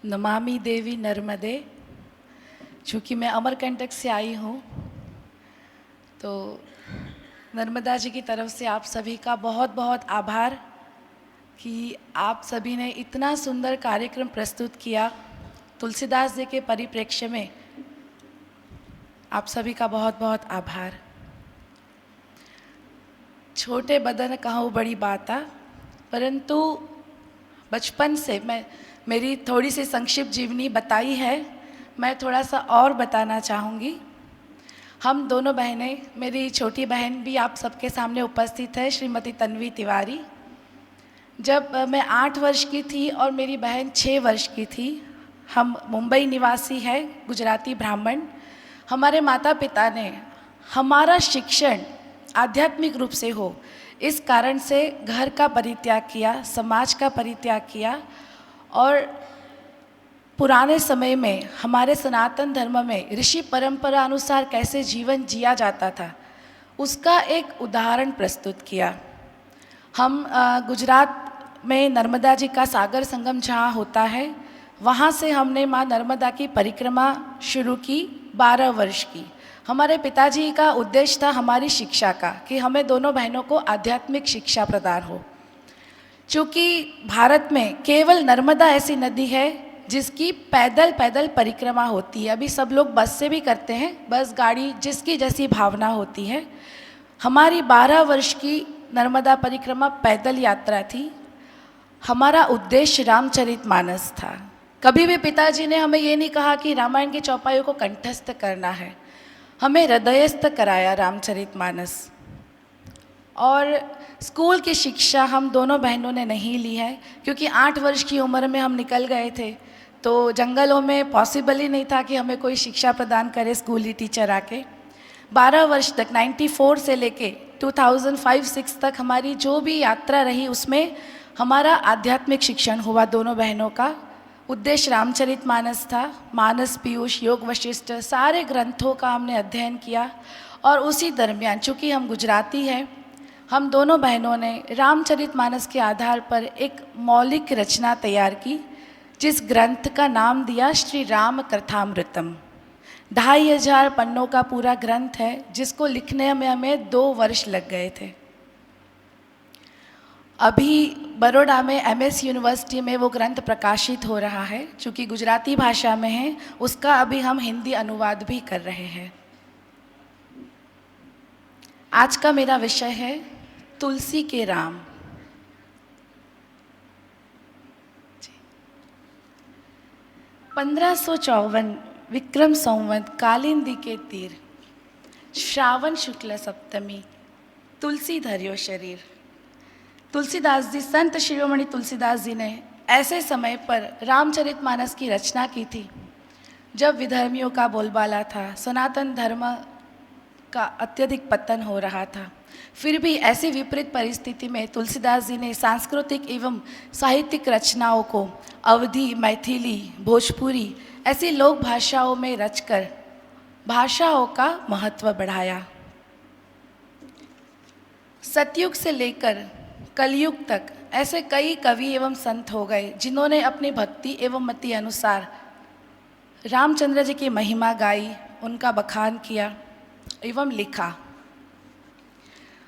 नमामि देवी नर्मदे। चूँकि मैं अमरकंटक से आई हूँ, तो नर्मदा जी की तरफ से आप सभी का बहुत बहुत आभार कि आप सभी ने इतना सुंदर कार्यक्रम प्रस्तुत किया। तुलसीदास जी के परिप्रेक्ष्य में आप सभी का बहुत बहुत आभार। छोटे बदन कहूँ बड़ी बाता, परंतु बचपन से मेरी थोड़ी सी संक्षिप्त जीवनी बताई है, मैं थोड़ा सा और बताना चाहूँगी। हम दोनों बहनें, मेरी छोटी बहन भी आप सबके सामने उपस्थित है, श्रीमती तन्वी तिवारी। जब मैं 8 वर्ष की थी और मेरी बहन 6 वर्ष की थी, हम मुंबई निवासी है, गुजराती ब्राह्मण। हमारे माता पिता ने हमारा शिक्षण आध्यात्मिक रूप से हो, इस कारण से घर का परित्याग किया, समाज का परित्याग किया और पुराने समय में हमारे सनातन धर्म में ऋषि परंपरा अनुसार कैसे जीवन जिया जाता था, उसका एक उदाहरण प्रस्तुत किया। हम गुजरात में नर्मदा जी का सागर संगम जहाँ होता है, वहाँ से हमने माँ नर्मदा की परिक्रमा शुरू की 12 वर्ष की। हमारे पिताजी का उद्देश्य था हमारी शिक्षा का, कि हमें दोनों बहनों को आध्यात्मिक शिक्षा प्रदान हो। चूँकि भारत में केवल नर्मदा ऐसी नदी है जिसकी पैदल परिक्रमा होती है। अभी सब लोग बस से भी करते हैं, बस गाड़ी जिसकी जैसी भावना होती है। हमारी 12 वर्ष की नर्मदा परिक्रमा पैदल यात्रा थी। हमारा उद्देश्य रामचरितमानस था। कभी भी पिताजी ने हमें ये नहीं कहा कि रामायण के चौपाइयों को कंठस्थ करना है, हमें हृदयस्थ कराया रामचरितमानस। और स्कूल की शिक्षा हम दोनों बहनों ने नहीं ली है, क्योंकि 8 वर्ष की उम्र में हम निकल गए थे, तो जंगलों में पॉसिबल ही नहीं था कि हमें कोई शिक्षा प्रदान करे स्कूली टीचर आके। 12 वर्ष तक 94 से लेके 2005-06 तक हमारी जो भी यात्रा रही, उसमें हमारा आध्यात्मिक शिक्षण हुआ दोनों बहनों का। उद्देश्य रामचरितमानस था। मानस, पीयूष, योग वशिष्ठ, सारे ग्रंथों का हमने अध्ययन किया। और उसी दरमियान चूँकि हम गुजराती हैं, हम दोनों बहनों ने रामचरितमानस के आधार पर एक मौलिक रचना तैयार की, जिस ग्रंथ का नाम दिया श्री राम कथामृतम। 2500 पन्नों का पूरा ग्रंथ है, जिसको लिखने में हमें 2 वर्ष लग गए थे। अभी बड़ौदा में MS यूनिवर्सिटी में वो ग्रंथ प्रकाशित हो रहा है, चूँकि गुजराती भाषा में है, उसका अभी हम हिंदी अनुवाद भी कर रहे हैं। आज का मेरा विषय है तुलसी के राम। 1554 विक्रम संवत कालिंदी के तीर, श्रावण शुक्ल सप्तमी, तुलसी धर्यो शरीर। तुलसीदास जी, संत शिरोमणि तुलसीदास जी ने ऐसे समय पर रामचरितमानस की रचना की थी जब विधर्मियों का बोलबाला था, सनातन धर्म का अत्यधिक पतन हो रहा था। फिर भी ऐसी विपरीत परिस्थिति में तुलसीदास जी ने सांस्कृतिक एवं साहित्यिक रचनाओं को अवधी, मैथिली, भोजपुरी ऐसी लोक भाषाओं में रचकर भाषाओं का महत्व बढ़ाया। सतयुग से लेकर कलयुग तक ऐसे कई कवि एवं संत हो गए जिन्होंने अपनी भक्ति एवं मति अनुसार रामचंद्र जी की महिमा गाई, उनका बखान किया एवं लिखा।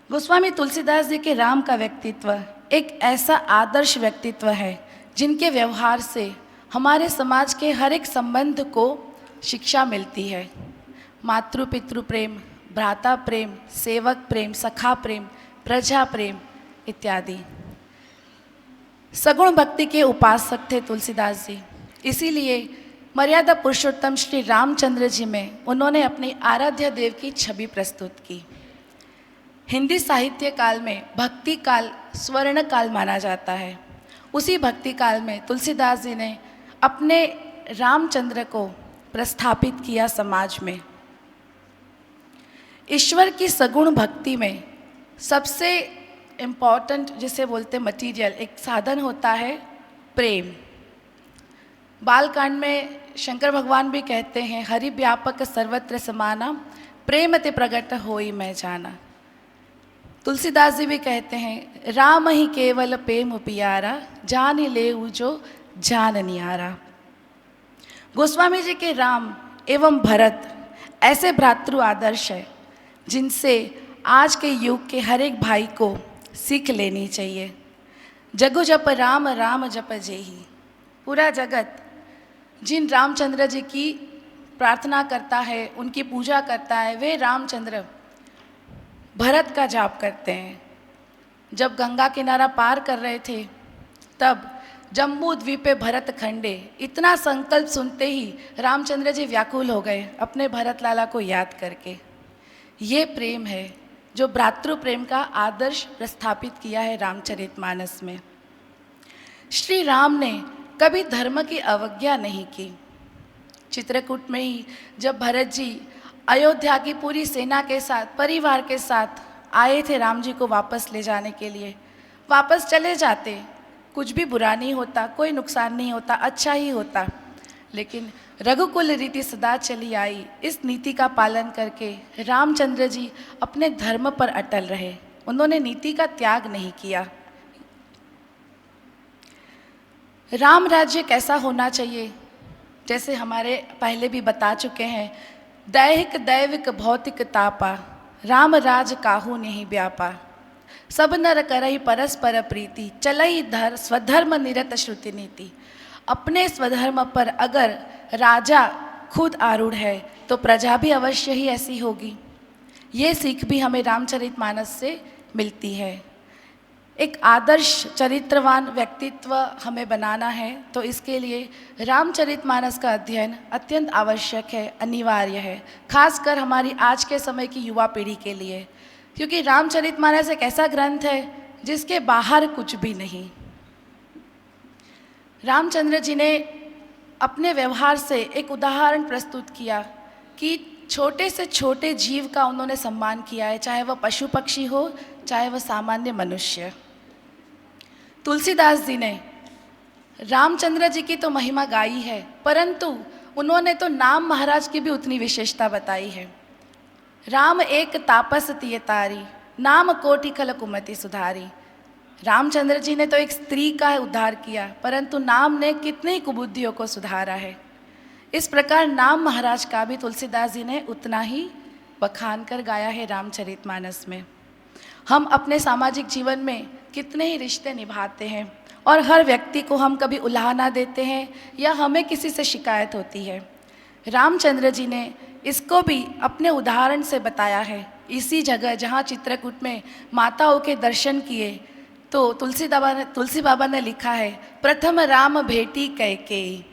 गोस्वामी तुलसीदास जी के राम का व्यक्तित्व एक ऐसा आदर्श व्यक्तित्व है जिनके व्यवहार से हमारे समाज के हर एक संबंध को शिक्षा मिलती है। मातृ पितृ प्रेम, भ्राता प्रेम, सेवक प्रेम, सखा प्रेम, प्रजा प्रेम इत्यादि। सगुण भक्ति के उपासक थे तुलसीदास जी। इसीलिए मर्यादा पुरुषोत्तम श्री रामचंद्र जी में उन्होंने अपनी आराध्य देव की छवि प्रस्तुत की। हिंदी साहित्य काल में भक्ति काल स्वर्ण काल माना जाता है। उसी भक्ति काल में तुलसीदास जी ने अपने रामचंद्र को प्रस्थापित किया समाज में। ईश्वर की सगुण भक्ति में सबसे इम्पॉर्टेंट, जिसे बोलते मटीरियल, एक साधन होता है प्रेम। बालकांड में शंकर भगवान भी कहते हैं, हरि व्यापक सर्वत्र समाना, प्रेम ते प्रगट होई मैं जाना। तुलसीदास जी भी कहते हैं, राम ही केवल प्रेम पियारा, जान ले जो जान नियारा। गोस्वामी जी के राम एवं भरत ऐसे भ्रातृ आदर्श है जिनसे आज के युग के हर एक भाई को सीख लेनी चाहिए। जगु जप राम राम जप जेहि। पूरा जगत जिन रामचंद्र जी की प्रार्थना करता है, उनकी पूजा करता है, वे रामचंद्र भरत का जाप करते हैं। जब गंगा किनारा पार कर रहे थे तब जम्बू द्वीपे भरत खंडे, इतना संकल्प सुनते ही रामचंद्र जी व्याकुल हो गए अपने भरत लाला को याद करके। ये प्रेम है जो भ्रातृ प्रेम का आदर्श प्रस्थापित किया है रामचरितमानस में। श्री राम ने कभी धर्म की अवज्ञा नहीं की। चित्रकूट में ही जब भरत जी अयोध्या की पूरी सेना के साथ, परिवार के साथ आए थे राम जी को वापस ले जाने के लिए, वापस चले जाते, कुछ भी बुरा नहीं होता, कोई नुकसान नहीं होता, अच्छा ही होता। लेकिन रघुकुल रीति सदा चली आई। इस नीति का पालन करके रामचंद्र जी अपने धर्म पर अटल रहे, उन्होंने नीति का त्याग नहीं किया। राम राज्य कैसा होना चाहिए, जैसे हमारे पहले भी बता चुके हैं, दैहिक दैविक भौतिक तापा, राम राज काहू नहीं व्यापा। सब नर करहि परस्पर प्रीति, चलई धर स्वधर्म निरत श्रुति नीति। अपने स्वधर्म पर अगर राजा खुद आरूढ़ है तो प्रजा भी अवश्य ही ऐसी होगी। ये सीख भी हमें रामचरितमानस से मिलती है। एक आदर्श चरित्रवान व्यक्तित्व हमें बनाना है तो इसके लिए रामचरितमानस का अध्ययन अत्यंत आवश्यक है, अनिवार्य है, खासकर हमारी आज के समय की युवा पीढ़ी के लिए। क्योंकि रामचरितमानस एक ऐसा ग्रंथ है जिसके बाहर कुछ भी नहीं। रामचंद्र जी ने अपने व्यवहार से एक उदाहरण प्रस्तुत किया कि छोटे से छोटे जीव का उन्होंने सम्मान किया है, चाहे वह पशु पक्षी हो, चाहे वह सामान्य मनुष्य। तुलसीदास जी ने रामचंद्र जी की तो महिमा गाई है, परंतु उन्होंने तो नाम महाराज की भी उतनी विशेषता बताई है। राम एक तापस तिय तारी, नाम कोटि खल कुमति सुधारी। रामचंद्र जी ने तो एक स्त्री का उद्धार किया, परंतु नाम ने कितने कुबुद्धियों को सुधारा है। इस प्रकार नाम महाराज का भी तुलसीदास जी ने उतना ही बखान कर गाया है रामचरितमानस में। हम अपने सामाजिक जीवन में कितने ही रिश्ते निभाते हैं और हर व्यक्ति को हम कभी उलाहना देते हैं या हमें किसी से शिकायत होती है। रामचंद्र जी ने इसको भी अपने उदाहरण से बताया है। इसी जगह जहाँ चित्रकूट में माताओं के दर्शन किए तो तुलसी बाबा ने लिखा है, प्रथम राम भेटी कैकेयी।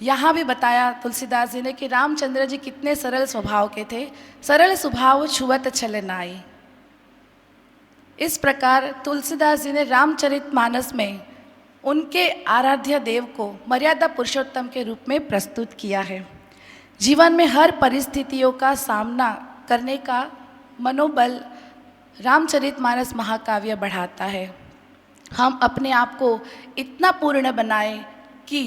यहाँ भी बताया तुलसीदास जी ने कि रामचंद्र जी कितने सरल स्वभाव के थे, सरल स्वभाव छुअत छल नाई। इस प्रकार तुलसीदास जी ने रामचरितमानस में उनके आराध्य देव को मर्यादा पुरुषोत्तम के रूप में प्रस्तुत किया है। जीवन में हर परिस्थितियों का सामना करने का मनोबल रामचरितमानस महाकाव्य बढ़ाता है। हम अपने आप को इतना पूर्ण बनाएं कि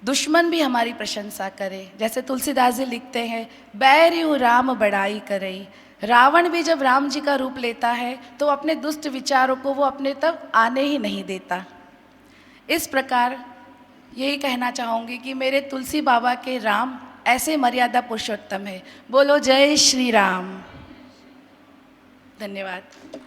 दुश्मन भी हमारी प्रशंसा करे। जैसे तुलसीदास जी लिखते हैं, बैरियु राम बड़ाई करई। रावण भी जब राम जी का रूप लेता है तो अपने दुष्ट विचारों को वो अपने तक आने ही नहीं देता। इस प्रकार यही कहना चाहूँगी कि मेरे तुलसी बाबा के राम ऐसे मर्यादा पुरुषोत्तम है। बोलो जय श्री राम। धन्यवाद।